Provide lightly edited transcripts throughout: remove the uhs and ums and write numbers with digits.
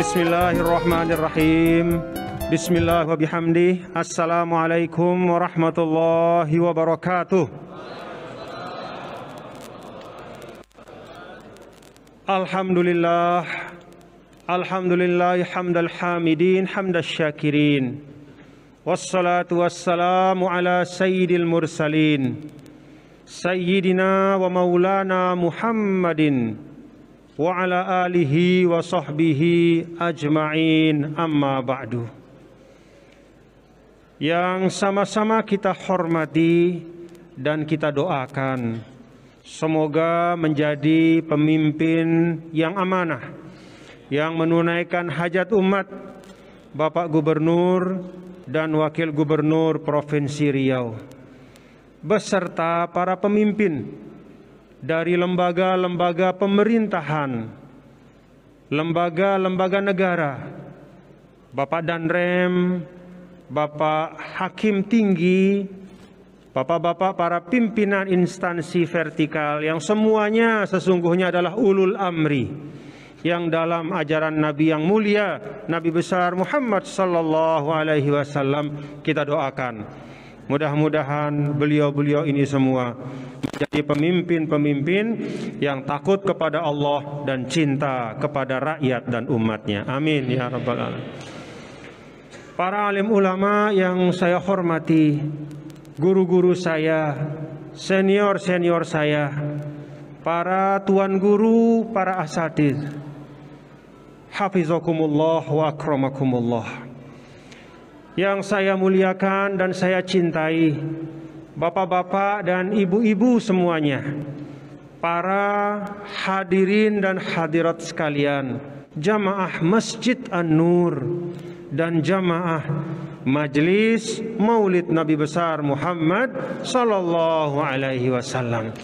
Bismillahirrahmanirrahim. Bismillah wa bihamdih. Assalamualaikum warahmatullahi wabarakatuh. Alhamdulillah. Alhamdulillah hamdal hamidin hamdas syakirin. Wassalatu wassalamu ala sayyidil mursalin. Sayyidina wa maulana Muhammadin wa ala alihi wa sahbihi ajma'in, amma ba'du. Yang sama-sama kita hormati dan kita doakan, semoga menjadi pemimpin yang amanah, yang menunaikan hajat umat Bapak Gubernur dan Wakil Gubernur Provinsi Riau, beserta para pemimpin dari lembaga-lembaga pemerintahan, lembaga-lembaga negara, Bapak Danrem, Bapak Hakim Tinggi, Bapak-bapak para pimpinan instansi vertikal yang semuanya sesungguhnya adalah ulul amri, yang dalam ajaran Nabi yang mulia, Nabi besar Muhammad sallallahu alaihi wasallam kita doakan. Mudah-mudahan beliau-beliau ini semua menjadi pemimpin-pemimpin yang takut kepada Allah dan cinta kepada rakyat dan umatnya. Amin ya rabbal alamin. Para alim ulama yang saya hormati, guru-guru saya, senior-senior saya, para tuan guru, para asatidz, hafizakumullah wa akramakumullah. Yang saya muliakan dan saya cintai, bapak-bapak dan ibu-ibu semuanya, para hadirin dan hadirat sekalian, jamaah Masjid An-Nur dan jamaah Majelis Maulid Nabi besar Muhammad sallallahu alaihi wasallam.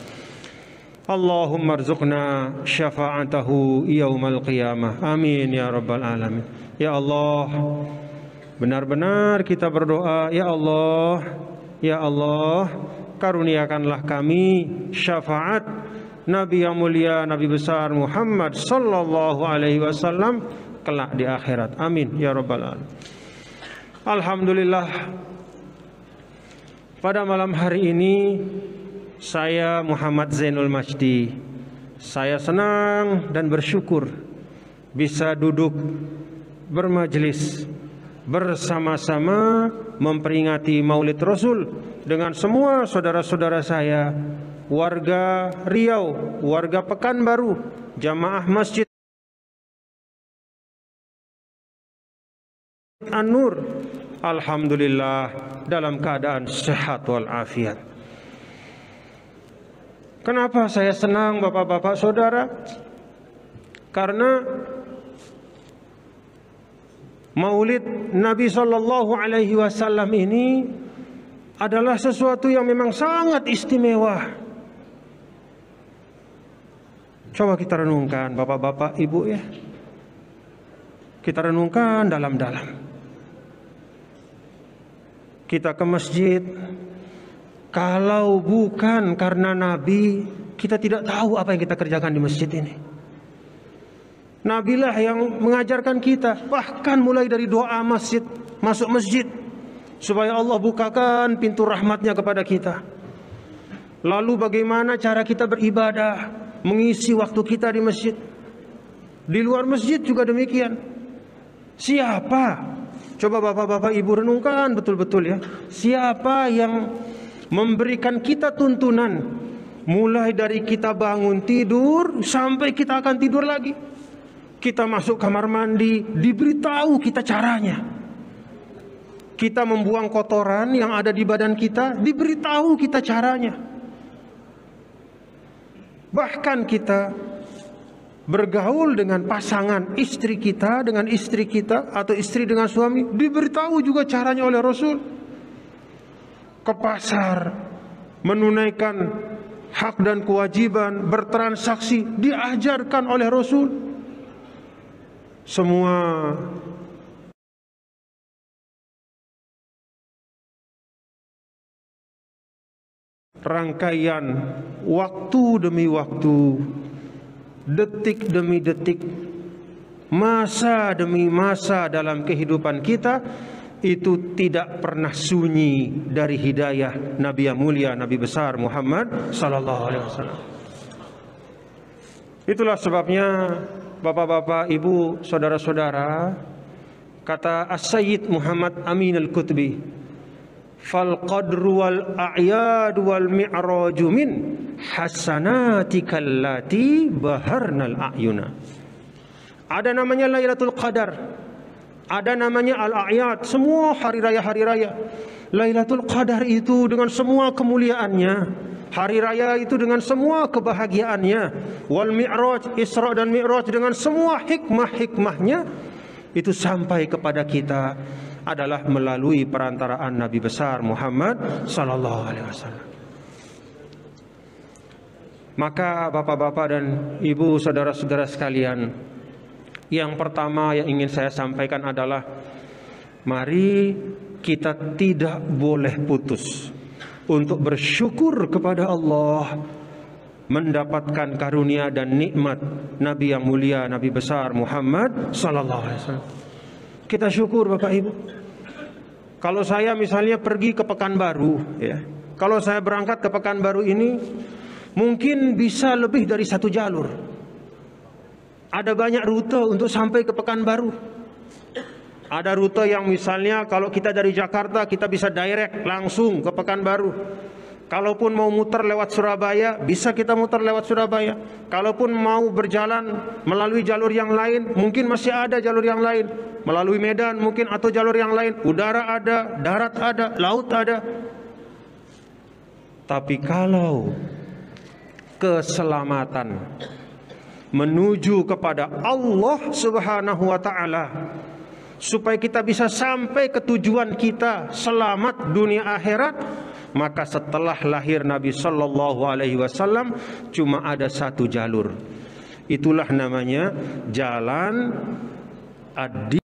Allahumma rzuqna syafa'atahu yaumal qiyamah. Amin ya rabbal alamin. Ya Allah, benar-benar kita berdoa, ya Allah, karuniakanlah kami syafaat Nabi yang mulia, Nabi besar Muhammad sallallahu alaihi wasallam kelak di akhirat. Amin ya rabbal alamin. Alhamdulillah, pada malam hari ini saya Muhammad Zainul Majdi, saya senang dan bersyukur bisa duduk bermajelis bersama-sama memperingati Maulid Rasul dengan semua saudara-saudara saya, warga Riau, warga Pekanbaru, jamaah Masjid An-Nur. Alhamdulillah dalam keadaan sehat walafiat. Kenapa saya senang bapak-bapak saudara? Karena Maulid Nabi sallallahu alaihi wasallam ini adalah sesuatu yang memang sangat istimewa. Coba kita renungkan bapak-bapak, ibu ya. Kita renungkan dalam-dalam. Kita ke masjid, kalau bukan karena Nabi, kita tidak tahu apa yang kita kerjakan di masjid ini. Nabilah yang mengajarkan kita, bahkan mulai dari doa masjid, masuk masjid, supaya Allah bukakan pintu rahmatnya kepada kita. Lalu bagaimana cara kita beribadah, mengisi waktu kita di masjid. Di luar masjid juga demikian. Siapa? Coba bapak-bapak ibu renungkan betul-betul ya. Siapa yang memberikan kita tuntunan, mulai dari kita bangun tidur sampai kita akan tidur lagi. Kita masuk kamar mandi, diberitahu kita caranya. Kita membuang kotoran yang ada di badan kita, diberitahu kita caranya. Bahkan kita bergaul dengan pasangan istri kita dengan istri kita, atau istri dengan suami, diberitahu juga caranya oleh Rasul. Ke pasar, menunaikan hak dan kewajiban, bertransaksi, diajarkan oleh Rasul. Semua rangkaian waktu demi waktu, detik demi detik, masa demi masa dalam kehidupan kita itu tidak pernah sunyi dari hidayah Nabi yang mulia, Nabi besar Muhammad sallallahu alaihi wasallam. Itulah sebabnya bapak-bapak, ibu, saudara-saudara, kata As-Sayyid Muhammad Amin Al-Qutbi, fal qadru wal a'yad wal mi'raju min hasanatikal lati baharnal a'yuna. Ada namanya Lailatul Qadar, ada namanya Al-A'yad, semua hari raya. Lailatul Qadar itu dengan semua kemuliaannya, hari raya itu dengan semua kebahagiaannya, wal Mi'raj, Isra dan Mi'raj dengan semua hikmah-hikmahnya, itu sampai kepada kita adalah melalui perantaraan Nabi besar Muhammad sallallahu alaihi wasallam. Maka bapak-bapak dan ibu, saudara-saudara sekalian, yang pertama yang ingin saya sampaikan adalah mari kita tidak boleh putus untuk bersyukur kepada Allah mendapatkan karunia dan nikmat Nabi yang mulia, Nabi besar Muhammad sallallahu alaihi wasallam. Kita syukur Bapak Ibu. Kalau saya misalnya pergi ke Pekanbaru, ya, kalau saya berangkat ke Pekanbaru ini mungkin bisa lebih dari satu jalur. Ada banyak rute untuk sampai ke Pekanbaru. Ada rute yang misalnya kalau kita dari Jakarta kita bisa direct langsung ke Pekanbaru. Kalaupun mau muter lewat Surabaya, bisa kita muter lewat Surabaya. Kalaupun mau berjalan melalui jalur yang lain, mungkin masih ada jalur yang lain. Melalui Medan mungkin atau jalur yang lain. Udara ada, darat ada, laut ada. Tapi kalau keselamatan menuju kepada Allah Subhanahu wa taala, supaya kita bisa sampai ke tujuan kita selamat dunia akhirat, maka setelah lahir Nabi sallallahu alaihi wasallam cuma ada satu jalur. Itulah namanya jalan ad-dinul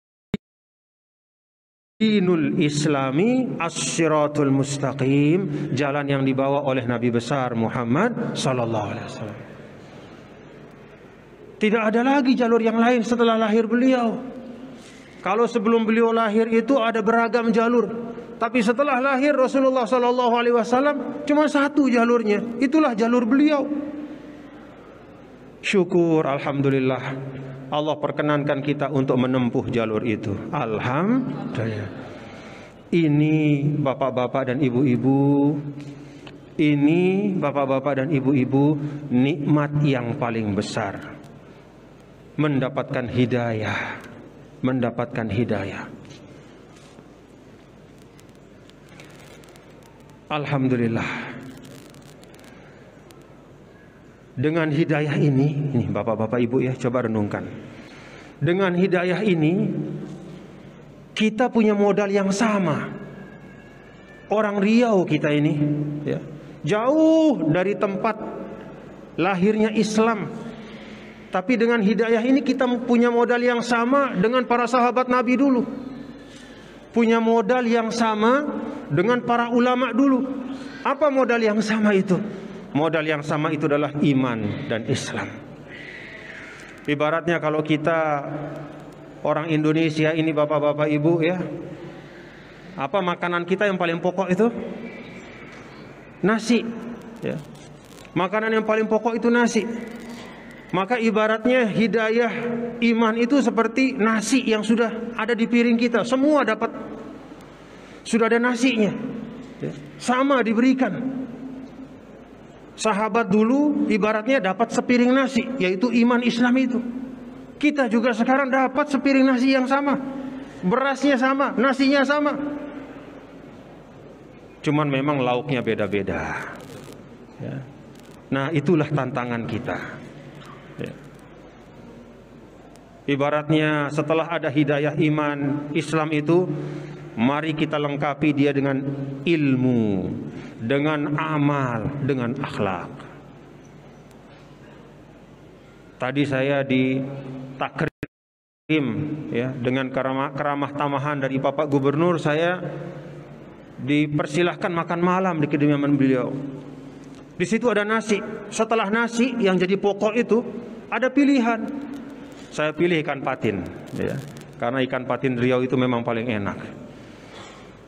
islami as-siratul mustaqim, jalan yang dibawa oleh Nabi besar Muhammad sallallahu alaihi wasallam. Tidak ada lagi jalur yang lain setelah lahir beliau. Kalau sebelum beliau lahir itu ada beragam jalur, tapi setelah lahir Rasulullah sallallahu alaihi wasallam cuma satu jalurnya. Itulah jalur beliau. Syukur, alhamdulillah, Allah perkenankan kita untuk menempuh jalur itu. Alhamdulillah. Ini bapak-bapak dan ibu-ibu, ini bapak-bapak dan ibu-ibu, nikmat yang paling besar. Mendapatkan hidayah, mendapatkan hidayah. Alhamdulillah. Dengan hidayah ini bapak-bapak ibu ya, coba renungkan. Dengan hidayah ini kita punya modal yang sama. Orang Riau kita ini, ya, jauh dari tempat lahirnya Islam. Tapi dengan hidayah ini kita punya modal yang sama dengan para sahabat Nabi dulu. Punya modal yang sama dengan para ulama dulu. Apa modal yang sama itu? Modal yang sama itu adalah iman dan Islam. Ibaratnya kalau kita orang Indonesia ini bapak-bapak ibu ya, apa makanan kita yang paling pokok itu? Nasi, ya. Makanan yang paling pokok itu nasi. Maka ibaratnya hidayah iman itu seperti nasi yang sudah ada di piring kita. Semua dapat, sudah ada nasinya, sama diberikan. Sahabat dulu ibaratnya dapat sepiring nasi, yaitu iman Islam itu. Kita juga sekarang dapat sepiring nasi yang sama. Berasnya sama, nasinya sama. Cuman memang lauknya beda-beda, ya. Nah itulah tantangan kita, ya. Ibaratnya setelah ada hidayah iman Islam itu, mari kita lengkapi dia dengan ilmu, dengan amal, dengan akhlak. Tadi saya di takrim, ya, dengan keramah tamahan dari Bapak Gubernur, saya dipersilahkan makan malam di kediaman beliau. Di situ ada nasi. Setelah nasi yang jadi pokok itu ada pilihan. Saya pilih ikan patin, ya, karena ikan patin Riau itu memang paling enak.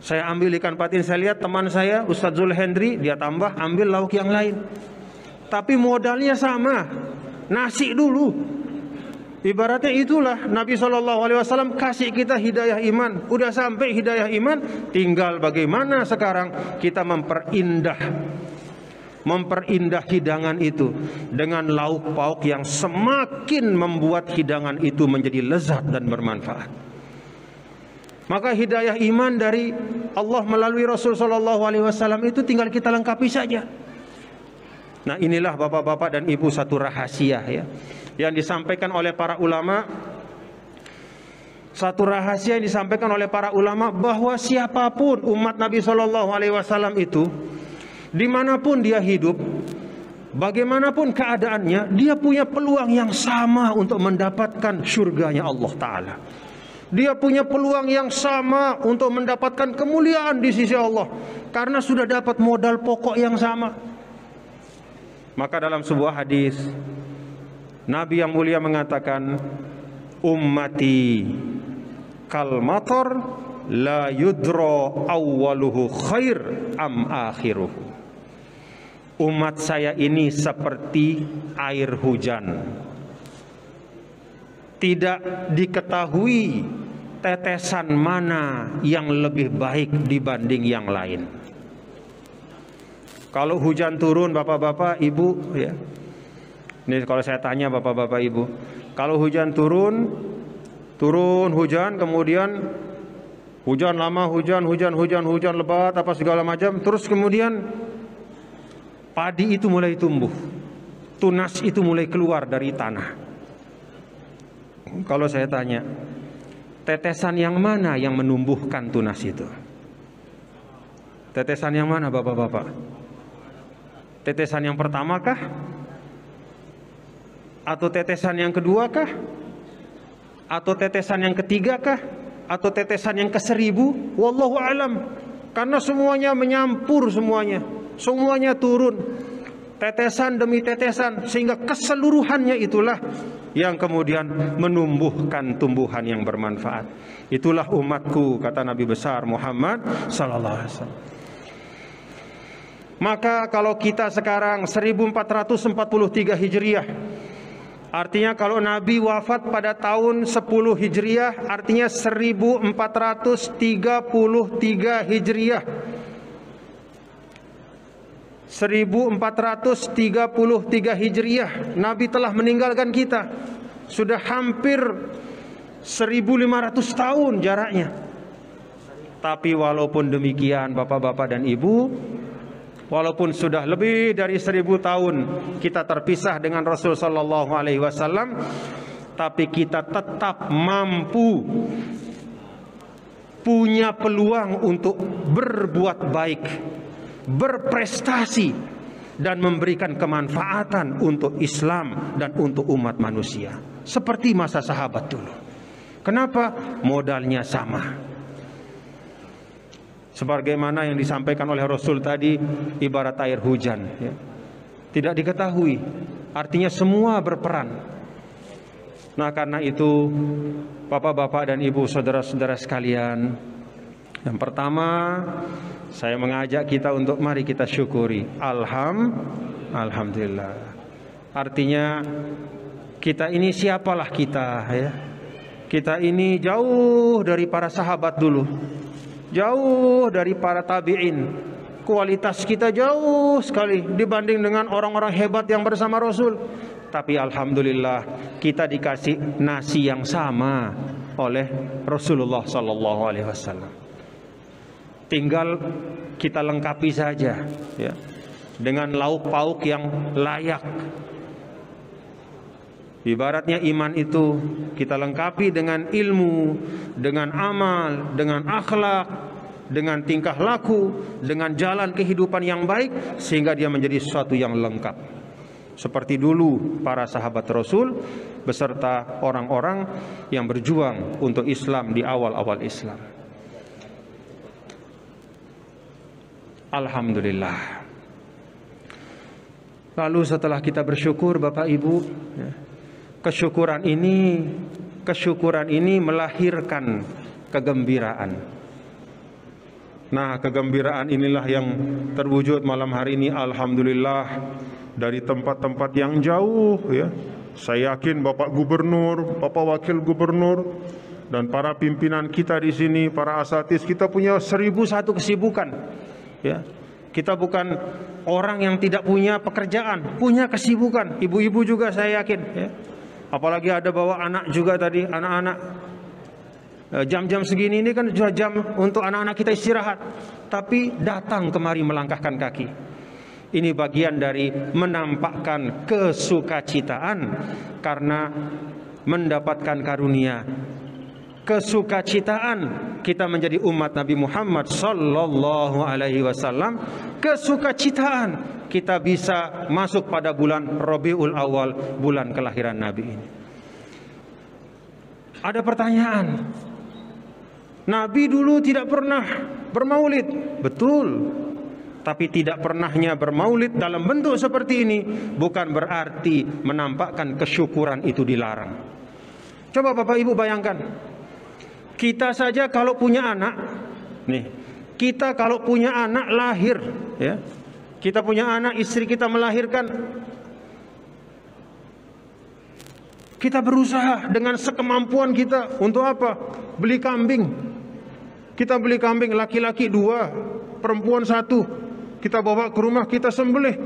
Saya ambil ikan patin, saya lihat teman saya Ustadz Zulhendri, dia tambah ambil lauk yang lain. Tapi modalnya sama, nasi dulu. Ibaratnya itulah Nabi SAW kasih kita hidayah iman. Udah sampai hidayah iman, tinggal bagaimana sekarang kita memperindah hidangan itu dengan lauk pauk yang semakin membuat hidangan itu menjadi lezat dan bermanfaat. Maka hidayah iman dari Allah melalui Rasul SAW itu tinggal kita lengkapi saja. Nah, inilah bapak-bapak dan ibu satu rahasia, ya, yang disampaikan oleh para ulama. Satu rahasia yang disampaikan oleh para ulama bahwa siapapun umat Nabi SAW itu, dimanapun dia hidup, bagaimanapun keadaannya, dia punya peluang yang sama untuk mendapatkan surganya Allah Ta'ala. Dia punya peluang yang sama untuk mendapatkan kemuliaan di sisi Allah, karena sudah dapat modal pokok yang sama. Maka dalam sebuah hadis, Nabi yang mulia mengatakan, ummati kal matar la yudra awwaluhu khair am akhiruhu. Umat saya ini seperti air hujan, tidak diketahui tetesan mana yang lebih baik dibanding yang lain. Kalau hujan turun, bapak-bapak, ibu, ya. Ini kalau saya tanya bapak-bapak, ibu, kalau hujan turun hujan, kemudian hujan lama, hujan lebat, apa segala macam, terus kemudian padi itu mulai tumbuh, tunas itu mulai keluar dari tanah. Kalau saya tanya, tetesan yang mana yang menumbuhkan tunas itu? Tetesan yang mana, bapak-bapak? Tetesan yang pertama kah? Atau tetesan yang kedua kah? Atau tetesan yang ketiga kah? Atau tetesan yang ke-1000? Wallahu alam. Karena semuanya menyampur, semuanya turun, tetesan demi tetesan, sehingga keseluruhannya itulah yang kemudian menumbuhkan tumbuhan yang bermanfaat. Itulah umatku, kata Nabi besar Muhammad sallallahu alaihi wasallam. Maka kalau kita sekarang 1443 Hijriah, artinya kalau Nabi wafat pada tahun 10 Hijriah, artinya 1433 Hijriah. 1433 Hijriah, Nabi telah meninggalkan kita. Sudah hampir 1500 tahun jaraknya. Tapi walaupun demikian, bapak-bapak dan ibu, walaupun sudah lebih dari 1000 tahun kita terpisah dengan Rasul sallallahu alaihi wasallam, tapi kita tetap mampu, punya peluang untuk berbuat baik, berprestasi, dan memberikan kemanfaatan untuk Islam dan untuk umat manusia, seperti masa sahabat dulu. Kenapa? Modalnya sama. Sebagaimana yang disampaikan oleh Rasul tadi, ibarat air hujan, ya. Tidak diketahui, artinya semua berperan. Nah, karena itu bapak-bapak dan ibu, saudara-saudara sekalian, yang pertama saya mengajak kita untuk mari kita syukuri. Alhamdulillah. Artinya kita ini siapalah kita, ya. Kita ini jauh dari para sahabat dulu, jauh dari para tabi'in. Kualitas kita jauh sekali dibanding dengan orang-orang hebat yang bersama Rasul. Tapi alhamdulillah kita dikasih nasi yang sama oleh Rasulullah sallallahu alaihi wasallam. Tinggal kita lengkapi saja, ya, dengan lauk pauk yang layak. Ibaratnya iman itu kita lengkapi dengan ilmu, dengan amal, dengan akhlak, dengan tingkah laku, dengan jalan kehidupan yang baik, sehingga dia menjadi sesuatu yang lengkap. Seperti dulu para sahabat Rasul beserta orang-orang yang berjuang untuk Islam di awal-awal Islam. Alhamdulillah. Lalu setelah kita bersyukur, Bapak Ibu, ya, kesyukuran ini melahirkan kegembiraan. Nah, kegembiraan inilah yang terwujud malam hari ini, alhamdulillah, dari tempat-tempat yang jauh ya. Saya yakin Bapak Gubernur, Bapak Wakil Gubernur, dan para pimpinan kita di sini, para asatidz, kita punya 1001 kesibukan ya. Kita bukan orang yang tidak punya pekerjaan, punya kesibukan. Ibu-ibu juga saya yakin ya. Apalagi ada bawa anak juga tadi, anak-anak. Jam-jam segini ini kan sudah jam untuk anak-anak kita istirahat, tapi datang kemari melangkahkan kaki. Ini bagian dari menampakkan kesukacitaan karena mendapatkan karunia. Kesukacitaan kita menjadi umat Nabi Muhammad sallallahu alaihi wasallam. Kesukacitaan kita bisa masuk pada bulan Rabiul Awal, bulan kelahiran Nabi ini. Ada pertanyaan, Nabi dulu tidak pernah bermaulid. Betul. Tapi tidak pernahnya bermaulid dalam bentuk seperti ini bukan berarti menampakkan kesyukuran itu dilarang. Coba Bapak Ibu bayangkan, kita saja kalau punya anak, nih, kita kalau punya anak lahir, ya, kita punya anak, istri kita melahirkan, kita berusaha dengan sekemampuan kita untuk apa? Beli kambing. Kita beli kambing, laki-laki 2, perempuan 1. Kita bawa ke rumah, kita sembelih.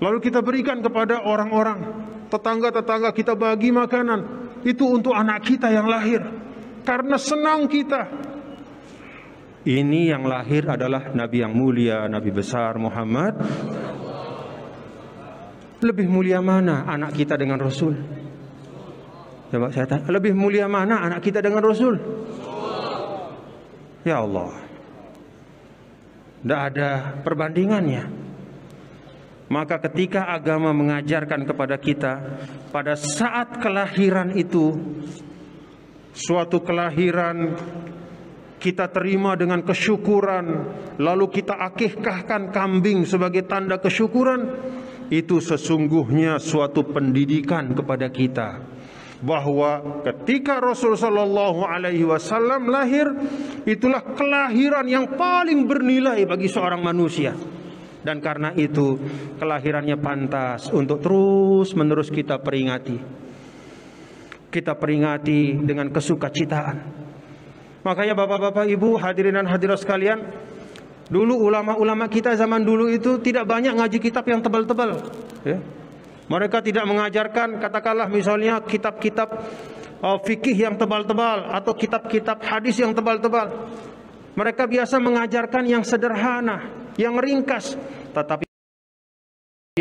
Lalu kita berikan kepada orang-orang, tetangga-tetangga, kita bagi makanan. Itu untuk anak kita yang lahir. Karena senang kita. Ini yang lahir adalah Nabi yang mulia, Nabi besar Muhammad. Lebih mulia mana anak kita dengan Rasul? Coba saya tanya, lebih mulia mana anak kita dengan Rasul? Ya Allah, tidak ada perbandingannya. Maka ketika agama mengajarkan kepada kita, pada saat kelahiran itu, suatu kelahiran kita terima dengan kesyukuran, lalu kita akikahkan kambing sebagai tanda kesyukuran, itu sesungguhnya suatu pendidikan kepada kita. Bahwa ketika Rasul sallallahu alaihi wasallam lahir, itulah kelahiran yang paling bernilai bagi seorang manusia. Dan karena itu kelahirannya pantas untuk terus-menerus kita peringati. Kita peringati dengan kesukacitaan. Makanya Bapak-bapak, Ibu, hadirin dan hadirat sekalian, dulu ulama-ulama kita zaman dulu itu tidak banyak ngaji kitab yang tebal-tebal, ya. Mereka tidak mengajarkan, katakanlah misalnya kitab-kitab fikih yang tebal-tebal atau kitab-kitab hadis yang tebal-tebal. Mereka biasa mengajarkan yang sederhana, yang ringkas, tetapi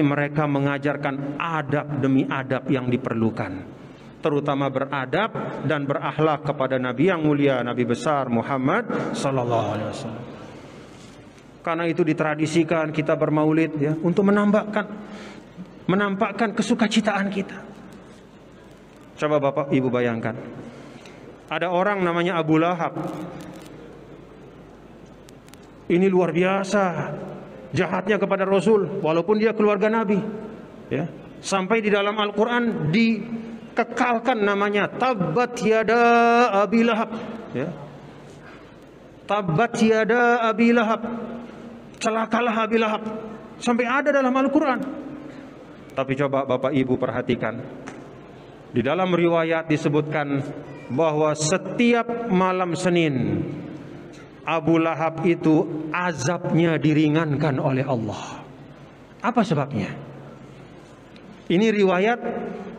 mereka mengajarkan adab demi adab yang diperlukan, terutama beradab dan berakhlak kepada Nabi yang mulia, Nabi besar Muhammad sallallahu alaihi wasallam. Karena itu ditradisikan kita bermaulid, ya, untuk menampakkan kesukacitaan kita. Coba Bapak Ibu bayangkan, ada orang namanya Abu Lahab. Ini luar biasa jahatnya kepada Rasul, walaupun dia keluarga Nabi, ya. Sampai di dalam Al-Quran dikekalkan namanya, Tabbat yada Abi Lahab, ya. Tabbat yada Abi Lahab, celakalah Abi Lahab, sampai ada dalam Al-Quran. Tapi coba Bapak Ibu perhatikan, di dalam riwayat disebutkan bahwa setiap malam Senin Abu Lahab itu azabnya diringankan oleh Allah. Apa sebabnya? Ini riwayat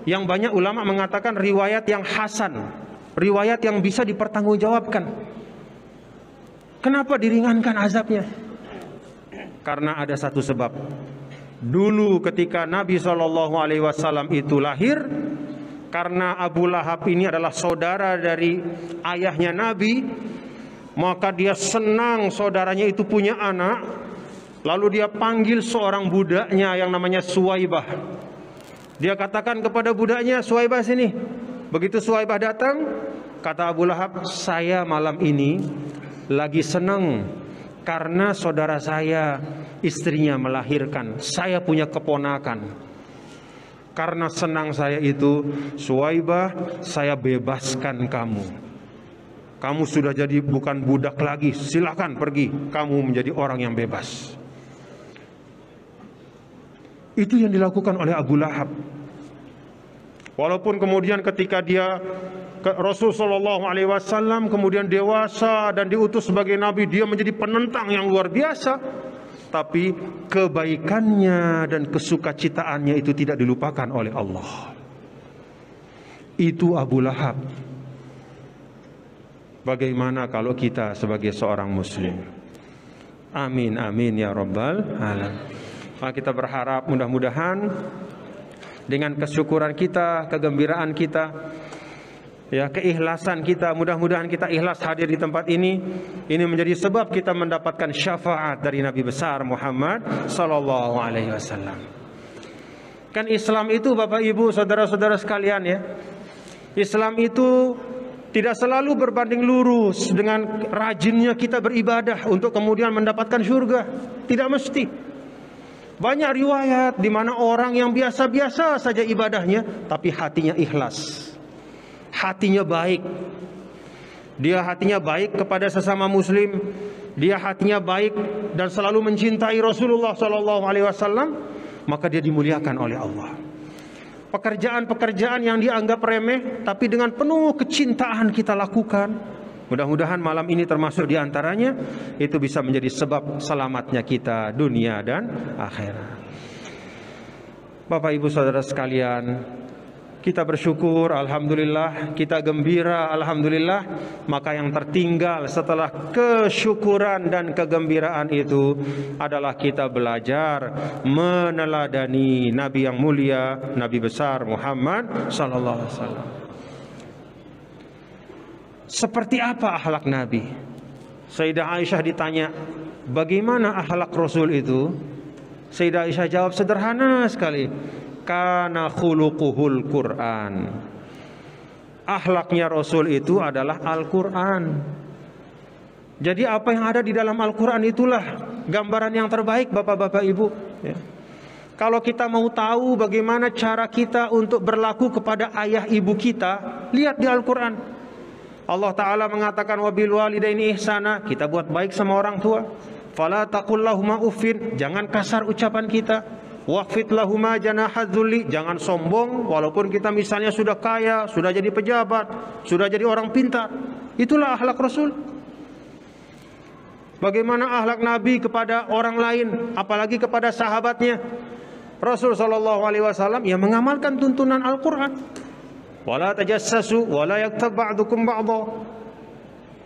yang banyak ulama mengatakan riwayat yang hasan, riwayat yang bisa dipertanggungjawabkan. Kenapa diringankan azabnya? Karena ada satu sebab. Dulu ketika Nabi SAW itu lahir, karena Abu Lahab ini adalah saudara dari ayahnya Nabi, maka dia senang saudaranya itu punya anak. Lalu dia panggil seorang budaknya yang namanya Suwaibah. Dia katakan kepada budaknya, Suwaibah sini. Begitu Suwaibah datang, kata Abu Lahab, saya malam ini lagi senang karena saudara saya istrinya melahirkan, saya punya keponakan. Karena senang saya itu, Suwaibah, saya bebaskan kamu. Kamu sudah jadi bukan budak lagi, silakan pergi, kamu menjadi orang yang bebas. Itu yang dilakukan oleh Abu Lahab. Walaupun kemudian ketika dia Rasulullah SAW kemudian dewasa dan diutus sebagai nabi, dia menjadi penentang yang luar biasa, tapi kebaikannya dan kesukacitaannya itu tidak dilupakan oleh Allah. Itu Abu Lahab. Bagaimana kalau kita sebagai seorang muslim? Amin amin ya rabbal alamin. Maka kita berharap mudah-mudahan dengan kesyukuran kita, kegembiraan kita, ya, keikhlasan kita, mudah-mudahan kita ikhlas hadir di tempat ini menjadi sebab kita mendapatkan syafaat dari Nabi besar Muhammad sallallahu alaihi wasallam. Kan Islam itu Bapak Ibu, saudara-saudara sekalian, ya, Islam itu tidak selalu berbanding lurus dengan rajinnya kita beribadah untuk kemudian mendapatkan surga. Tidak mesti. Banyak riwayat di mana orang yang biasa-biasa saja ibadahnya, tapi hatinya ikhlas, hatinya baik. Dia hatinya baik kepada sesama muslim, dia hatinya baik dan selalu mencintai Rasulullah SAW, maka dia dimuliakan oleh Allah. Pekerjaan-pekerjaan yang dianggap remeh, tapi dengan penuh kecintaan kita lakukan. Mudah-mudahan malam ini termasuk diantaranya, itu bisa menjadi sebab selamatnya kita dunia dan akhirat. Bapak Ibu Saudara sekalian, kita bersyukur, alhamdulillah, kita gembira, alhamdulillah. Maka yang tertinggal setelah kesyukuran dan kegembiraan itu adalah kita belajar meneladani Nabi yang mulia, Nabi besar Muhammad sallallahu alaihi wasallam. Seperti apa akhlak Nabi? Sayyidah Aisyah ditanya, bagaimana akhlak Rasul itu? Sayyidah Aisyah jawab sederhana sekali, kana khuluquhul Quran. Akhlaknya Rasul itu adalah Al-Quran. Jadi apa yang ada di dalam Al-Quran itulah gambaran yang terbaik, Bapak-bapak Ibu, ya. Kalau kita mau tahu bagaimana cara kita untuk berlaku kepada ayah ibu kita, lihat di Al-Quran. Allah Ta'ala mengatakan wabil walidaini ihsana, kita buat baik sama orang tua. Fala taqul lahuma uffin, jangan kasar ucapan kita. Waqfid lahuma janahadzulli, jangan sombong walaupun kita misalnya sudah kaya, sudah jadi pejabat, sudah jadi orang pintar. Itulah akhlak Rasul. Bagaimana akhlak Nabi kepada orang lain, apalagi kepada sahabatnya. Rasul sallallahu alaihi wasallam yang mengamalkan tuntunan Al-Qur'an. Wala tajassasu wala yaktab ba'dukum ba'dha.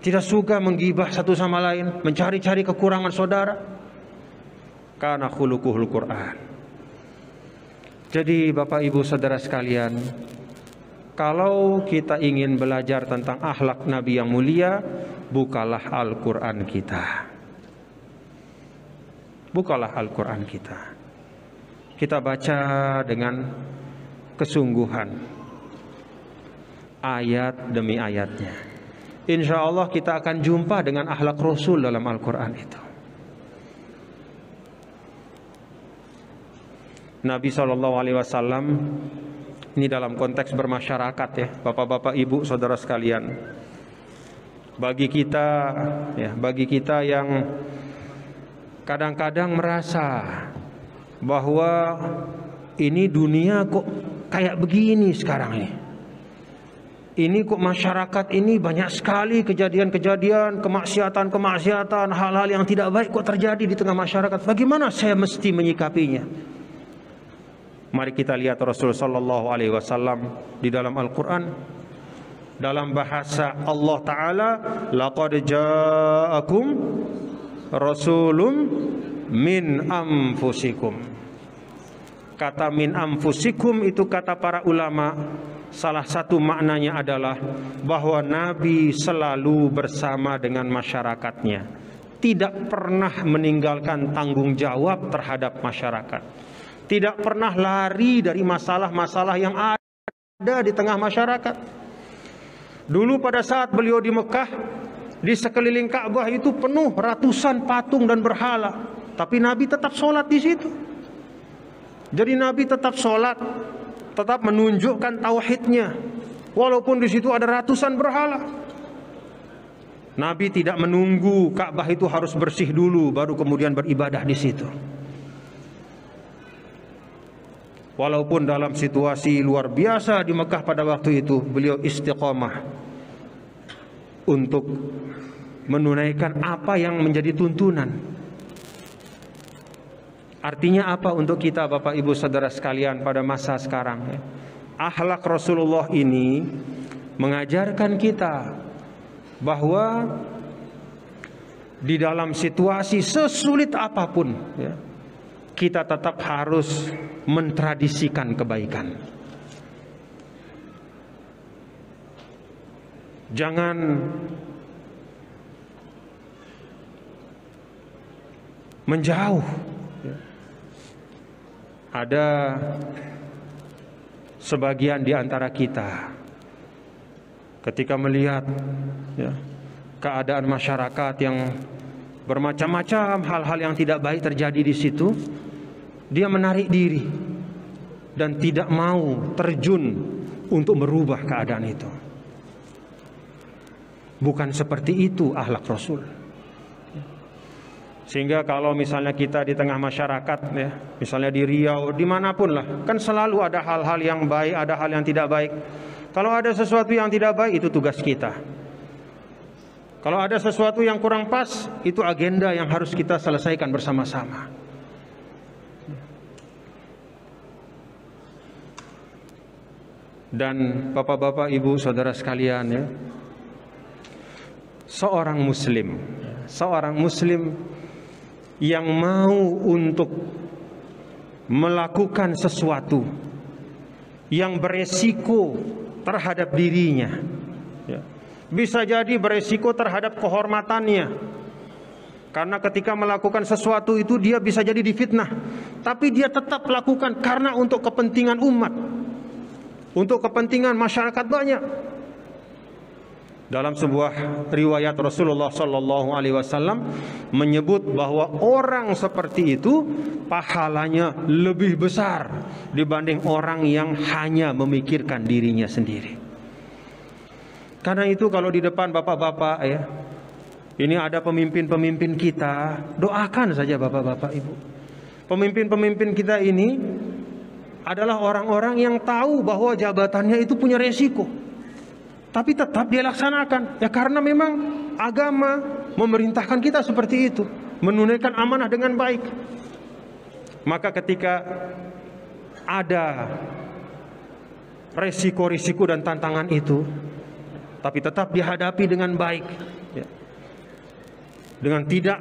Tidak suka menggibah satu sama lain, mencari-cari kekurangan saudara. Kana khuluquhul Qur'an. Jadi Bapak Ibu Saudara sekalian, kalau kita ingin belajar tentang akhlak Nabi yang mulia, bukalah Al-Qur'an kita. Bukalah Al-Qur'an kita. Kita baca dengan kesungguhan, ayat demi ayatnya. Insya Allah kita akan jumpa dengan akhlak Rasul dalam Al-Quran itu. Nabi SAW ini dalam konteks bermasyarakat, ya, bapak-bapak, ibu, saudara sekalian. Bagi kita yang kadang-kadang merasa bahwa ini dunia kok kayak begini sekarang ini. Ini kok masyarakat ini banyak sekali kejadian-kejadian, kemaksiatan, hal-hal yang tidak baik kok terjadi di tengah masyarakat. Bagaimana saya mesti menyikapinya? Mari kita lihat Rasul sallallahu alaihi wasallam di dalam Al-Qur'an, dalam bahasa Allah Ta'ala, laqad ja'akum rasulun min anfusikum. Kata min anfusikum itu kata para ulama, salah satu maknanya adalah bahwa Nabi selalu bersama dengan masyarakatnya, tidak pernah meninggalkan tanggung jawab terhadap masyarakat, tidak pernah lari dari masalah-masalah yang ada di tengah masyarakat. Dulu pada saat beliau di Mekah, di sekeliling Ka'bah itu penuh ratusan patung dan berhala, tapi Nabi tetap sholat di situ. Jadi Nabi tetap sholat, tetap menunjukkan tauhidnya, walaupun di situ ada ratusan berhala. Nabi tidak menunggu Ka'bah itu harus bersih dulu baru kemudian beribadah di situ. Walaupun dalam situasi luar biasa di Mekah pada waktu itu, beliau istiqomah untuk menunaikan apa yang menjadi tuntunan. Artinya apa untuk kita, Bapak Ibu Saudara sekalian, pada masa sekarang? Akhlak Rasulullah ini mengajarkan kita bahwa di dalam situasi sesulit apapun, kita tetap harus mentradisikan kebaikan. Jangan menjauh. Ada sebagian di antara kita ketika melihat keadaan masyarakat yang bermacam-macam hal-hal yang tidak baik terjadi di situ, dia menarik diri dan tidak mau terjun untuk merubah keadaan itu. Bukan seperti itu akhlak Rasul. Sehingga kalau misalnya kita di tengah masyarakat, misalnya di Riau, dimanapun lah, kan selalu ada hal-hal yang baik, ada hal yang tidak baik. Kalau ada sesuatu yang tidak baik, itu tugas kita. Kalau ada sesuatu yang kurang pas, itu agenda yang harus kita selesaikan bersama-sama. Dan bapak-bapak, ibu, saudara sekalian, seorang muslim yang mau untuk melakukan sesuatu yang beresiko terhadap dirinya, bisa jadi beresiko terhadap kehormatannya, karena ketika melakukan sesuatu itu dia bisa jadi difitnah, tapi dia tetap lakukan karena untuk kepentingan umat, untuk kepentingan masyarakat banyak. Dalam sebuah riwayat Rasulullah SAW menyebut bahwa orang seperti itu pahalanya lebih besar dibanding orang yang hanya memikirkan dirinya sendiri. Karena itu kalau di depan bapak-bapak, ini ada pemimpin-pemimpin kita, doakan saja bapak-bapak, ibu. Pemimpin-pemimpin kita ini adalah orang-orang yang tahu bahwa jabatannya itu punya resiko, tapi tetap dia laksanakan, karena memang agama memerintahkan kita seperti itu, menunaikan amanah dengan baik. Maka ketika ada resiko-resiko dan tantangan itu, tapi tetap dihadapi dengan baik, dengan tidak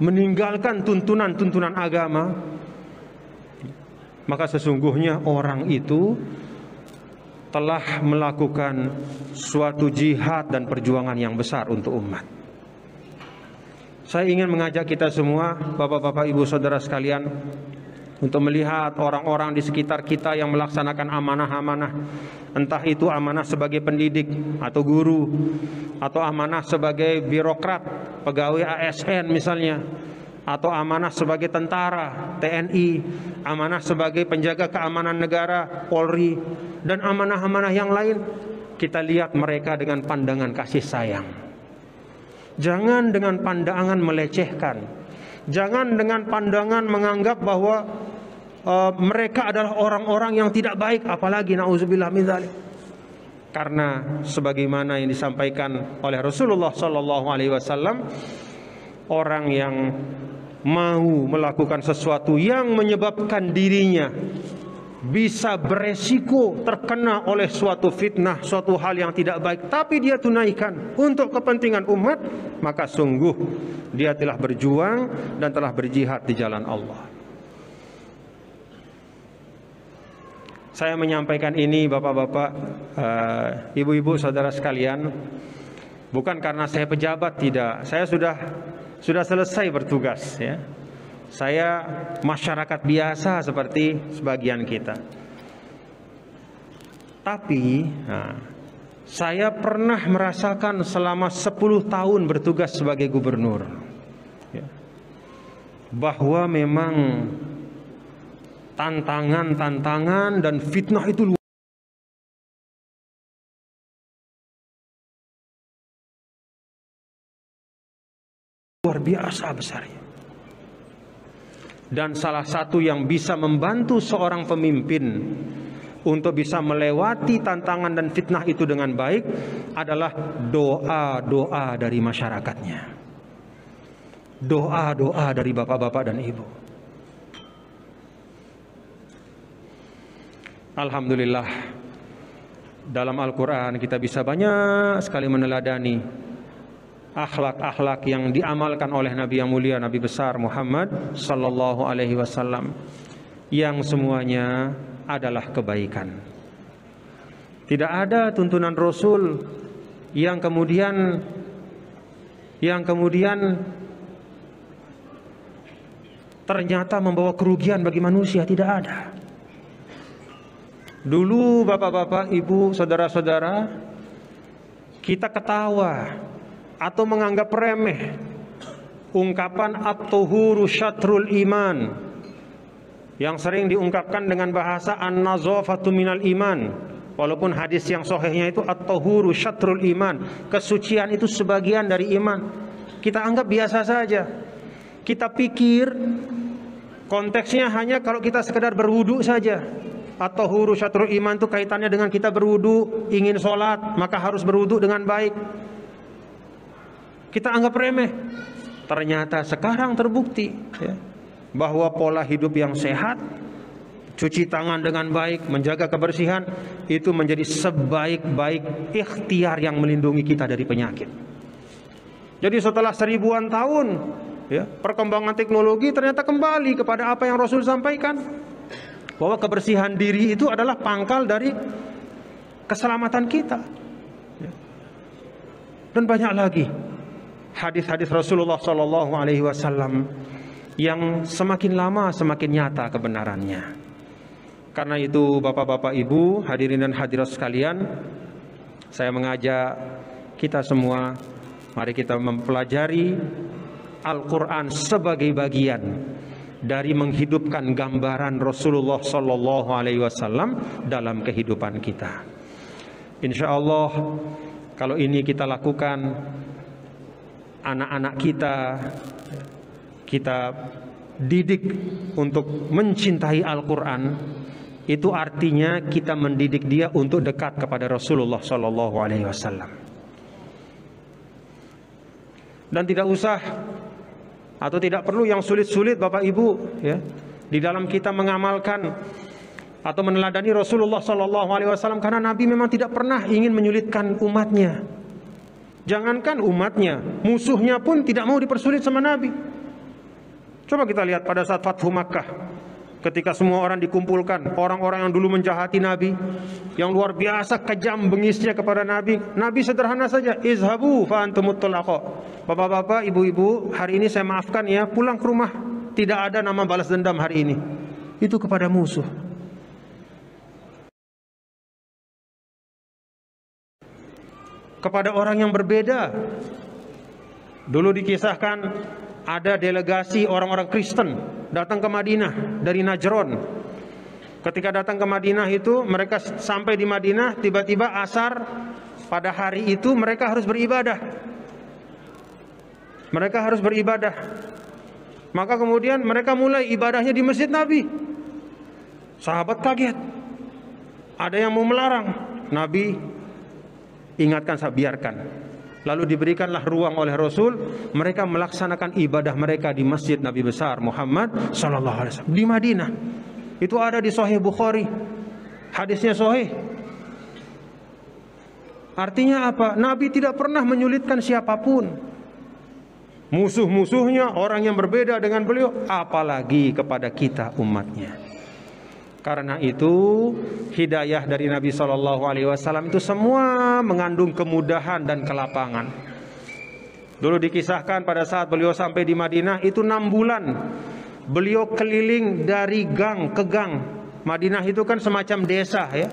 meninggalkan tuntunan-tuntunan agama, maka sesungguhnya orang itu telah melakukan suatu jihad dan perjuangan yang besar untuk umat. Saya ingin mengajak kita semua, bapak-bapak, ibu, saudara sekalian, untuk melihat orang-orang di sekitar kita yang melaksanakan amanah-amanah. Entah itu amanah sebagai pendidik atau guru, atau amanah sebagai birokrat, pegawai ASN misalnya, atau amanah sebagai tentara, TNI, amanah sebagai penjaga keamanan negara, Polri, dan amanah-amanah yang lain. Kita lihat mereka dengan pandangan kasih sayang. Jangan dengan pandangan melecehkan. Jangan dengan pandangan menganggap bahwa mereka adalah orang-orang yang tidak baik, apalagi na'udzubillah min dzalik. Karena sebagaimana yang disampaikan oleh Rasulullah SAW, orang yang mau melakukan sesuatu yang menyebabkan dirinya bisa beresiko terkena oleh suatu fitnah, suatu hal yang tidak baik, tapi dia tunaikan untuk kepentingan umat, maka sungguh dia telah berjuang dan telah berjihad di jalan Allah. Saya menyampaikan ini, bapak-bapak, ibu-ibu, saudara sekalian, bukan karena saya pejabat, tidak. Saya sudah selesai bertugas, Saya masyarakat biasa seperti sebagian kita. Tapi saya pernah merasakan selama 10 tahun bertugas sebagai gubernur, bahwa memang tantangan dan fitnah itu luar biasa besarnya. Dan salah satu yang bisa membantu seorang pemimpin untuk bisa melewati tantangan dan fitnah itu dengan baik adalah doa-doa dari masyarakatnya. Doa-doa dari bapak-bapak dan ibu. Alhamdulillah, dalam Al-Quran kita bisa banyak sekali meneladani akhlak-akhlak yang diamalkan oleh Nabi yang mulia, Nabi besar Muhammad sallallahu alaihi wasallam, yang semuanya adalah kebaikan. Tidak ada tuntunan Rasul yang kemudian ternyata membawa kerugian bagi manusia, tidak ada. Dulu bapak-bapak, ibu, saudara-saudara, kita ketawa atau menganggap remeh ungkapan at-tuhuru syatrul iman yang sering diungkapkan dengan bahasa an-nazafatu minal iman, walaupun hadis yang sahihnya itu at-tuhuru syatrul iman, kesucian itu sebagian dari iman. Kita anggap biasa saja. Kita pikir konteksnya hanya kalau kita sekedar berwudu saja. At-tuhuru syatrul iman itu kaitannya dengan kita berwudu, ingin sholat maka harus berwudu dengan baik. Kita anggap remeh. Ternyata sekarang terbukti ya, bahwa pola hidup yang sehat, cuci tangan dengan baik, menjaga kebersihan, itu menjadi sebaik-baik ikhtiar yang melindungi kita dari penyakit. Jadi setelah 1000-an tahun ya, perkembangan teknologi ternyata kembali kepada apa yang Rasul sampaikan, bahwa kebersihan diri itu adalah pangkal dari keselamatan kita ya. Dan banyak lagi hadis-hadis Rasulullah Sallallahu Alaihi Wasallam yang semakin lama semakin nyata kebenarannya. Karena itu bapak-bapak, ibu, hadirin dan hadirat sekalian, saya mengajak kita semua, mari kita mempelajari Al-Quran sebagai bagian dari menghidupkan gambaran Rasulullah Sallallahu Alaihi Wasallam dalam kehidupan kita. Insya Allah kalau ini kita lakukan, anak-anak kita didik untuk mencintai Al-Quran, itu artinya kita mendidik dia untuk dekat kepada Rasulullah Sallallahu Alaihi Wasallam. Dan tidak usah atau tidak perlu yang sulit-sulit Bapak Ibu ya, di dalam kita mengamalkan atau meneladani Rasulullah Sallallahu Alaihi Wasallam, karena Nabi memang tidak pernah ingin menyulitkan umatnya. Jangankan umatnya, musuhnya pun tidak mau dipersulit sama Nabi. Coba kita lihat pada saat Fathu Makkah, ketika semua orang dikumpulkan, orang-orang yang dulu menjahati Nabi, yang luar biasa kejam bengisnya kepada Nabi. Nabi sederhana saja, izhabu fa antumut tulaqa. Bapak-bapak, ibu-ibu, hari ini saya maafkan ya, pulang ke rumah. Tidak ada nama balas dendam hari ini. Itu kepada musuh. Kepada orang yang berbeda. Dulu dikisahkan ada delegasi orang-orang Kristen datang ke Madinah dari Najron. Ketika datang ke Madinah itu, mereka sampai di Madinah, tiba-tiba asar pada hari itu mereka harus beribadah. Mereka harus beribadah. Maka kemudian mereka mulai ibadahnya di Masjid Nabi. Sahabat kaget. Ada yang mau melarang. Nabi ingatkan, saya biarkan. Lalu diberikanlah ruang oleh Rasul, mereka melaksanakan ibadah mereka di Masjid Nabi besar Muhammad sallallahu alaihi wasallam di Madinah. Itu ada di Sahih Bukhari. Hadisnya sahih. Artinya apa? Nabi tidak pernah menyulitkan siapapun. Musuh-musuhnya, orang yang berbeda dengan beliau, apalagi kepada kita umatnya. Karena itu hidayah dari Nabi Shallallahu Alaihi Wasallam itu semua mengandung kemudahan dan kelapangan. Dulu dikisahkan pada saat beliau sampai di Madinah itu 6 bulan beliau keliling dari gang ke gang. Madinah itu kan semacam desa ya.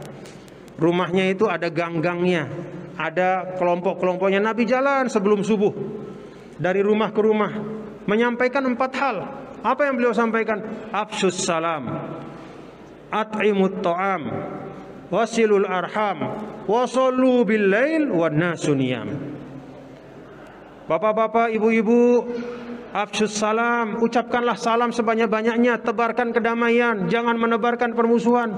Rumahnya itu ada gang-gangnya, ada kelompok-kelompoknya. Nabi jalan sebelum subuh dari rumah ke rumah menyampaikan 4 hal. Apa yang beliau sampaikan? Afsyus salam. at'imut ta'am wasilul arham wasallu bil lail wan nasu niyam. Bapak-bapak, ibu-ibu, afsyus salam, ucapkanlah salam sebanyak-banyaknya, tebarkan kedamaian, jangan menebarkan permusuhan.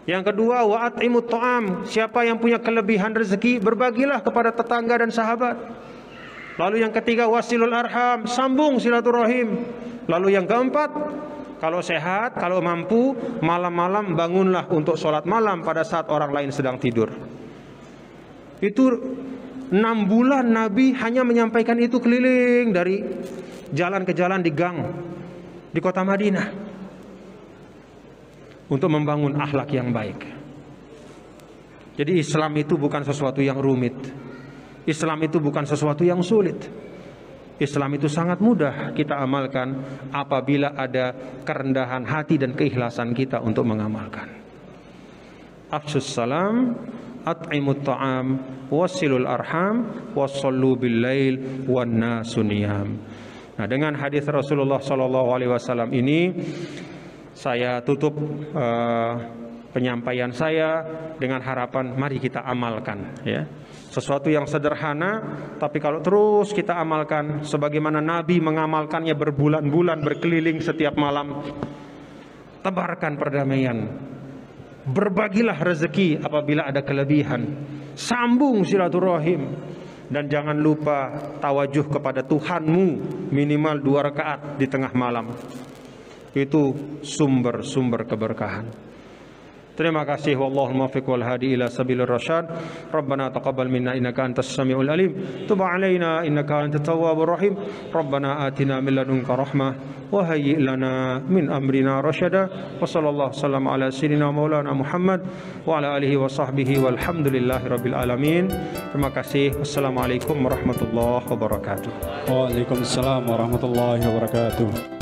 Yang kedua, wa at'imut ta'am, siapa yang punya kelebihan rezeki, berbagilah kepada tetangga dan sahabat. Lalu yang ketiga, wasilul arham, sambung silaturahim. Lalu yang keempat, kalau sehat, kalau mampu, malam-malam bangunlah untuk sholat malam pada saat orang lain sedang tidur. Itu 6 bulan Nabi hanya menyampaikan itu keliling dari jalan ke jalan di gang di kota Madinah untuk membangun akhlak yang baik. Jadi Islam itu bukan sesuatu yang rumit. Islam itu bukan sesuatu yang sulit. Islam itu sangat mudah kita amalkan apabila ada kerendahan hati dan keikhlasan kita untuk mengamalkan. Afsyus salam, at'imut ta'am, wasilul arham, wasallu bil lail wan nasu niyam. Nah, dengan hadis Rasulullah SAW ini saya tutup penyampaian saya dengan harapan mari kita amalkan, ya. Sesuatu yang sederhana, tapi kalau terus kita amalkan sebagaimana Nabi mengamalkannya berbulan-bulan, berkeliling setiap malam, tebarkan perdamaian, berbagilah rezeki apabila ada kelebihan, sambung silaturahim, dan jangan lupa tawajuh kepada Tuhanmu minimal 2 rakaat di tengah malam. Itu sumber-sumber keberkahan. Terima kasih. Wallahul muwaffiq wal hadi ila sabilir rasyad. Rabbana taqabbal minna innaka antas samiul alim. Tub alaina innaka antat tawwabur rahim. Rabbana atina min ladunka rahmah wa hayyi' lana min amrina rasyada. Wa sallallahu sallam ala sayyidina maulana Muhammad wa ala alihi wa sahbihi walhamdulillahi rabbil alamin. Terima kasih. Wassalamualaikum warahmatullahi wabarakatuh. Waalaikumsalam warahmatullahi wabarakatuh.